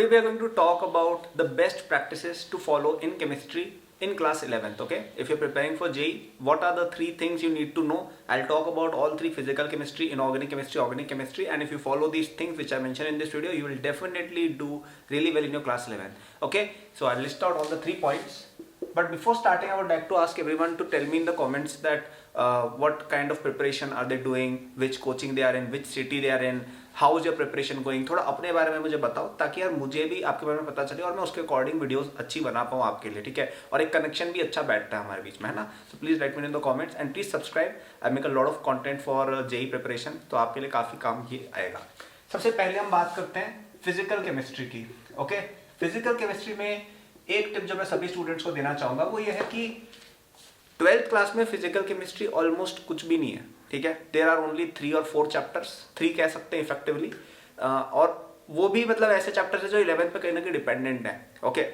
Today we are going to talk about the best practices to follow in chemistry in class 11th. Okay, if you're preparing for JEE, what are the three things you need to know? I'll talk about all three: physical chemistry, inorganic chemistry, organic chemistry, and if you follow these things which I mentioned in this video, you will definitely do really well in your class 11. Okay, so I'll list out all the 3 points. But before starting, I would like to ask everyone to tell me in the comments that what kind of preparation are they doing, which coaching they are in, which city they are in, how is your preparation going. थोड़ा अपने बारे में मुझे बताओ ताकि यार मुझे भी आपके बारे में पता चले और मैं उसके अकॉर्डिंग वीडियोस अच्छी बना पाऊँ आपके लिए, ठीक है, और एक कनेक्शन भी अच्छा बैठता है हमारे बीच में, है ना. So please write me in the comments and please subscribe. I make a lot of content for JEE preparation, तो आपके लिए काफी काम ये आएगा. सबसे पहले हम बात करते हैं फिजिकल केमिस्ट्री की. ओके, फिजिकल केमिस्ट्री में एक टिप जो मैं सभी स्टूडेंट्स को देना चाहूंगा वो ये है कि 12th क्लास में फिजिकल केमिस्ट्री ऑलमोस्ट कुछ भी नहीं है, ठीक है. देयर आर ओनली 3 और 4 चैप्टर्स, 3 कह सकते हैं इफेक्टिवली, और वो भी मतलब ऐसे चैप्टर्स है जो 11th पे कहीं ना कहीं डिपेंडेंट है. Okay,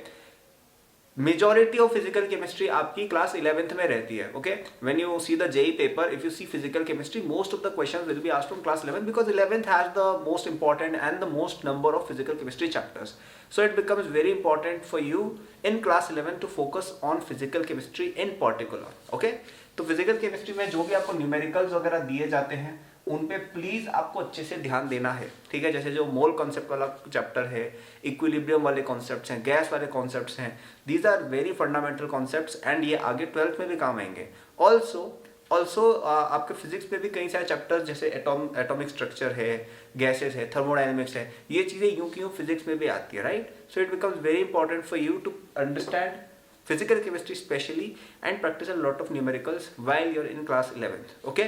majority of physical chemistry आपकी क्लास 11th में रहती है. Okay, when you see the JEE paper, if you see physical chemistry, most of the questions will be asked from class 11 because 11th has the most important and the most number of physical chemistry chapters. So it becomes very important for you in class 11 to focus on physical chemistry in particular. Okay? तो physical chemistry में जो भी आपको numericals वगैरह दिए जाते हैं उन पे प्लीज आपको अच्छे से ध्यान देना है, ठीक है. जैसे जो मोल कॉन्सेप्ट वाला चैप्टर है, इक्विलिब्रियम वाले कॉन्सेप्ट्स हैं, गैस वाले कॉन्सेप्ट्स हैं, these are very fundamental concepts and ये आगे 12th में भी काम आएंगे. ऑल्सो आपके फिजिक्स में भी कई सारे चैप्टर्स जैसे एटॉमिक स्ट्रक्चर है, गैसेस है, थर्मोडायनेमिक्स है, ये चीज़ें यूं की यूं फिजिक्स में भी आती है, right. So it becomes very important for you to understand physical chemistry specially and practice a lot of numericals while you are in class 11th. Okay,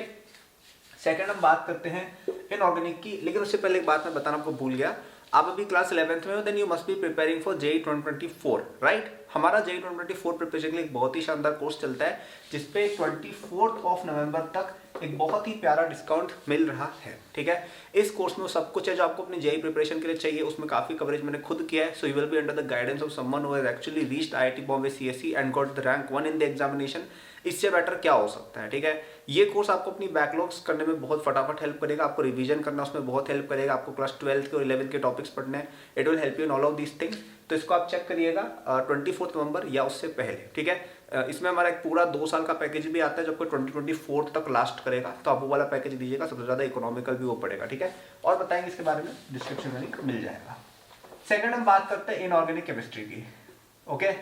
second हम बात करते हैं इनऑर्गेनिक की, लेकिन उससे पहले एक बात मैं बताना आपको भूल गया. आप अभी क्लास 11th में हो, then you must be preparing for JEE 2024, right. हमारा जेई 2024 प्रिपरेशन के लिए एक बहुत ही शानदार कोर्स चलता है जिसपे 24 ऑफ नवंबर तक एक बहुत ही प्यारा डिस्काउंट मिल रहा है, ठीक है. इस कोर्स में सब कुछ है जो आपको अपनी जेई प्रिपरेशन के लिए चाहिए. उसमें काफी कवरेज मैंने खुद किया है. So you will be under the guidance of someone who has actually reached IIT Bombay CSE and got the rank 1 in the examination. इससे बेटर क्या हो सकता है, ठीक है. ये कोर्स आपको अपनी बैकलॉग्स करने में बहुत फटाफट हेल्प करेगा, आपको रिवीजन करना उसमें बहुत हेल्प करेगा, आपको क्लास 12th के और 11th के टॉपिक्स पढ़ने हैं. It will help you in all of these things. तो इसको आप चेक करिएगा 24 नवंबर या उससे पहले, ठीक है. इसमें हमारा एक पूरा 2 साल का पैकेज भी आता है जो आपको 2024 तक लास्ट करेगा. तो आप वो वाला पैकेज दीजिएगा, सबसे ज्यादा इकोनॉमिकल भी वो पड़ेगा, ठीक है. और बताएंगे इसके बारे में, डिस्क्रिप्शन में लिंक मिल जाएगा. सेकंड हम बात करते हैं इनऑर्गेनिक केमिस्ट्री की. ओके,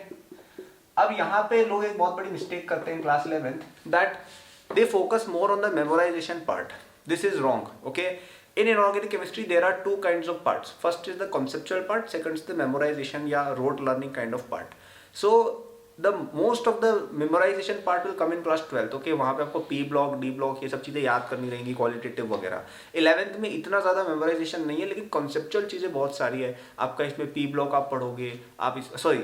अब यहाँ पे लोग एक बहुत बड़ी मिस्टेक करते हैं class 11th, that they focus more on the memorisation part. This is wrong. Okay, in inorganic chemistry there are 2 kinds of parts. First is the conceptual part, second is the memorization या rote learning kind of part. So the most of the memorization part will come in class 12th. Okay, वहाँ पे आपको P block, D block ये सब चीज़ें याद करनी रहेंगी, qualitative वगैरह. 11th में इतना ज़्यादा memorization नहीं है, लेकिन conceptual चीज़ें बहुत सारी है. आपका इसमें P block आप पढ़ोगे, आप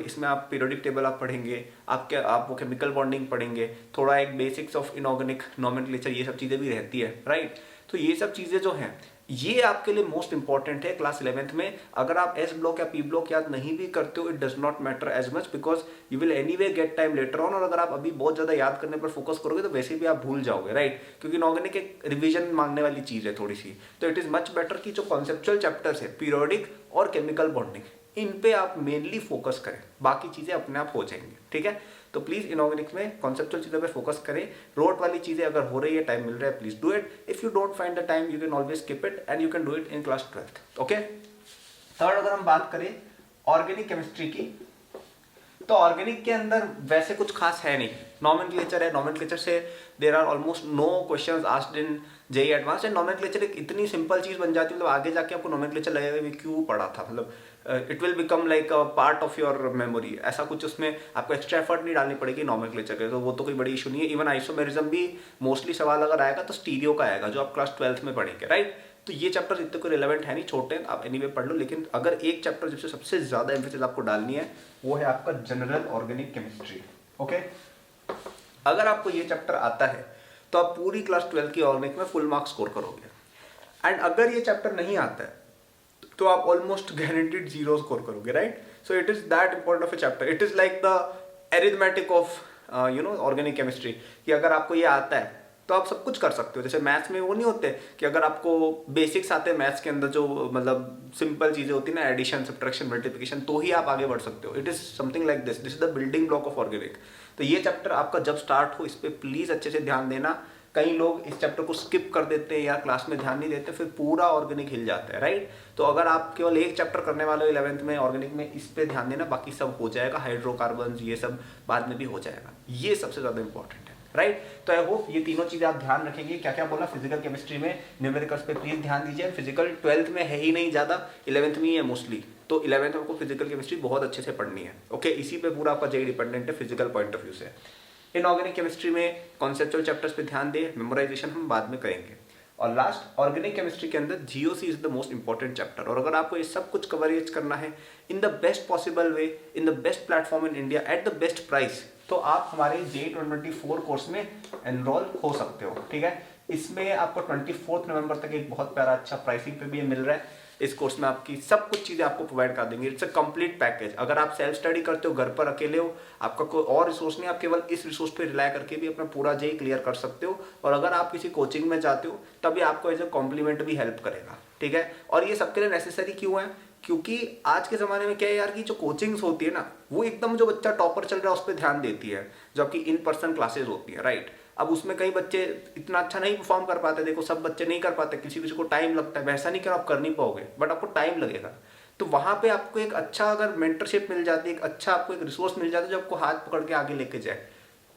इसमें आप periodic table आप पढ़ेंगे, आप वो chemical bonding पढ़ेंगे, थोड़ा एक basics of inorganic nomenclature ये सब चीज़ें भी रहती है, right. तो ये सब चीज़ें जो हैं ये आपके लिए मोस्ट इंपॉर्टेंट है क्लास 11th में. अगर आप एस ब्लॉक या पी ब्लॉक याद नहीं भी करते हो, it does not matter as much because you will anyway get time later on. और अगर आप अभी बहुत ज्यादा याद करने पर फोकस करोगे तो वैसे भी आप भूल जाओगे, राइट. क्योंकि इनऑर्गेनिक एक रिवीजन मांगने वाली चीज है थोड़ी सी. तो इट इज मच बेटर कि जो कॉन्सेप्चुअल चैप्टर्स है, पीरियोडिक और केमिकल बॉन्डिंग, इन पे आप मेनली फोकस करें, बाकी चीजें अपने आप हो जाएंगी, ठीक है. तो प्लीज इनऑर्गेनिक में कॉन्सेप्चुअल चीजों पे फोकस करें. रोट वाली चीजें अगर हो रही है, टाइम मिल रहा है, please do it. If you don't find the time you can always skip it and you can do it in class 12th. Okay, third अगर हम बात करें ऑर्गेनिक केमिस्ट्री की, तो ऑर्गेनिक के अंदर वैसे कुछ खास है नहीं. नॉमेनक्लेचर है, नॉमेनक्लेचर से there are almost no questions asked in JEE advance. And nomenclature एक इतनी सिंपल चीज बन जाती है, मतलब आगे जाके आपको नॉमेनक्लेचर लगेगा भी क्यों पढ़ा था, मतलब it will become like a part of your memory. ऐसा कुछ उसमें आपको एक्स्ट्रा एफर्ट नहीं डालनी पड़ेगी नॉमेनक्लेचर के, तो वो तो कोई बड़ी इशू नहीं है. इवन आइसोमेरिज्म भी मोस्टली सवाल अगर आएगा तो स्टीरियो का आएगा जो आप क्लास 12th में पढ़ेंगे, राइट. तो ये चैप्टर इतने कोई रिलेवेंट है नहीं, छोटे हैं, आप एनीवे पढ़ लो. लेकिन अगर एक चैप्टर जिससे सबसे ज्यादा एम्फेसिस आपको डालनी है वो है आपका जनरल ऑर्गेनिक केमिस्ट्री. ओके, अगर आपको ये चैप्टर आता है तो आप पूरी क्लास 12th की ऑर्गेनिक में फुल मार्क्स स्कोर करोगे. एंड अगर ये चैप्टर नहीं आता है तो आप ऑलमोस्ट गारंटीड 0 स्कोर करोगे, right. So it is that important of A chapter. It is like the arithmetic of organic chemistry, कि अगर आपको ये आता है तो आप सब कुछ कर सकते हो। जैसे मैथ्स में वो नहीं होते कि अगर आपको बेसिक्स आते हैं मैथ्स के अंदर, जो मतलब सिंपल चीज़ें होती है ना, एडिशन, सब्ट्रैक्शन, मल्टीप्लिकेशन, तो ही आप आगे बढ़ सकते हो। It is something like this is the building block of organic. तो ये चैप्टर आपका जब स्टार्ट हो, इस पर प्लीज़ अच्छे से ध्यान देना। कई लोग इस चैप्टर को स्किप कर देते हैं या क्लास में ध्यान नहीं देते, फिर पूरा ऑर्गेनिक हिल जाता है, राइट। तो अगर आप केवल एक चैप्टर करने वाले हो 11th में ऑर्गेनिक में, इस पे ध्यान देना, बाकी सब हो जाएगा। हाइड्रोकार्बन ये सब बाद में भी हो जाएगा, ये सबसे ज़्यादा इंपॉर्टेंट है, राइट। तो आई होप ये तीनों चीज़ें आप ध्यान रखेंगे। क्या क्या बोला, फिजिकल केमिस्ट्री में न्यूमेरिकल्स पे प्लीज़ ध्यान दीजिए। फिजिकल 12th में है ही नहीं ज़्यादा, 11th में ही है मोस्टली। तो 11th में आपको फिजिकल केमिस्ट्री बहुत अच्छे से पढ़नी है, ओके। इसी पे पूरा आपका जेई डिपेंडेंट है फिजिकल पॉइंट ऑफ व्यू से। इनऑर्गेनिक केमिस्ट्री में कॉन्सेप्चुअल चैप्टर्स पे ध्यान दें, मेमोराइजेशन हम बाद में करेंगे। और लास्ट, ऑर्गेनिक केमिस्ट्री के अंदर GOC is the most important chapter. और अगर आपको ये सब कुछ कवरेज करना है in the best possible way, in the best platform in India at the best price, तो आप हमारे JEE 2024 कोर्स में एनरोल हो सकते हो, ठीक है। इसमें आपको 24 नवंबर तक एक बहुत प्यारा अच्छा प्राइसिंग पे भी ये मिल रहा है। इस कोर्स में आपकी सब कुछ चीज़ें आपको प्रोवाइड कर देंगे। It's a complete package. अगर आप सेल्फ स्टडी करते हो, घर पर अकेले हो, आपका कोई और रिसोर्स नहीं, आप केवल इस रिसोर्स पे रिलाय करके भी अपना पूरा JEE क्लियर कर सकते हो। और अगर आप किसी कोचिंग में जाते हो, तभी आपको एज ए कॉम्प्लीमेंट भी हेल्प करेगा, ठीक है। और ये सबके लिए नेसेसरी क्यों है, क्योंकि आज के ज़माने में क्या है यार, कि जो कोचिंग्स होती है ना, वो एकदम जो बच्चा टॉपर चल रहा है उस पर ध्यान देती है, जो आपकी इन पर्सन क्लासेज होती है, राइट। अब उसमें कई बच्चे इतना अच्छा नहीं परफॉर्म कर पाते, देखो सब बच्चे नहीं कर पाते, किसी किसी को टाइम लगता है, वैसा नहीं कि आप कर नहीं पाओगे, बट आपको टाइम लगेगा। तो वहाँ पे आपको एक अच्छा अगर मेंटरशिप मिल जाती है, एक अच्छा आपको एक रिसोर्स मिल जाता है जो आपको हाथ पकड़ के आगे लेके जाए,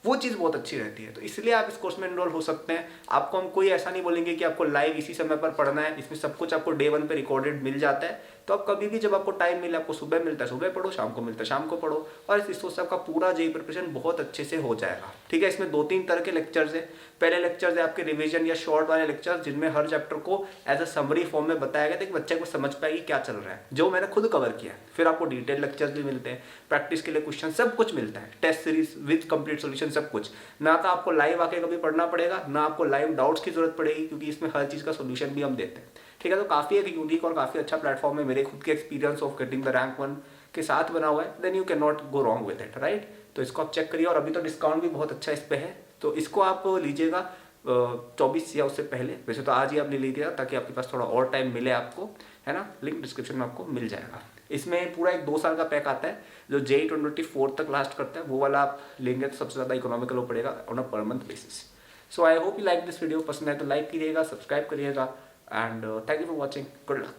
वो चीज़ बहुत अच्छी रहती है। तो इसलिए आप इस कोर्स में एनरोल हो सकते हैं। आपको हम कोई ऐसा नहीं बोलेंगे कि आपको लाइव इसी समय पर पढ़ना है, इसमें सब कुछ आपको डे 1 पे रिकॉर्डेड मिल जाता है। तो आप कभी भी जब आपको टाइम मिले, आपको सुबह मिलता है सुबह पढ़ो, शाम को मिलता है शाम को पढ़ो, और इस रिसोर्स से आपका पूरा JEE प्रिपरेशन बहुत अच्छे से हो जाएगा, ठीक है। इसमें 2-3 तरह के लेक्चर्स है। पहले लेक्चर्स है आपके रिविजन या शॉर्ट वाले लेक्चर्स, जिनमें हर चैप्टर को एज अ समरी फॉर्म में बताया गया था कि बच्चे को समझ पाएगी क्या चल रहा है, जो मैंने खुद कवर किया है। फिर आपको डिटेल लेक्चर्स भी मिलते हैं, प्रैक्टिस के लिए क्वेश्चन सब कुछ मिलता है, test series with complete solution सब कुछ। ना तो आपको लाइव आके कभी पढ़ना पड़ेगा, ना आपको लाइव डाउट्स की जरूरत पड़ेगी, क्योंकि इसमें हर चीज़ का सोल्यूशन भी हम देते हैं, ठीक है। तो काफ़ी एक यूनिक और काफ़ी अच्छा प्लेटफॉर्म है, मेरे खुद के experience of getting the rank 1 के साथ बना हुआ है। Then you can not go wrong with it, right. तो इसको आप चेक करिए, और अभी तो डिस्काउंट भी बहुत अच्छा इस पे है, तो इसको आप लीजिएगा 24 या उससे पहले। वैसे तो आज ही आप ले लीजिएगा ताकि आपके पास थोड़ा और टाइम मिले आपको, है ना। लिंक डिस्क्रिप्शन में आपको मिल जाएगा। इसमें पूरा एक 2 साल का पैक आता है, जो JEE 2024 तक लास्ट करता है। वो वाला आप लेंगे तो सबसे ज़्यादा इकोनॉमिकल वो पड़ेगा on a per month basis. So I hope you like this video. पसंद है तो लाइक कीजिएगा, सब्सक्राइब करिएगा, and thank you for watching. Good luck.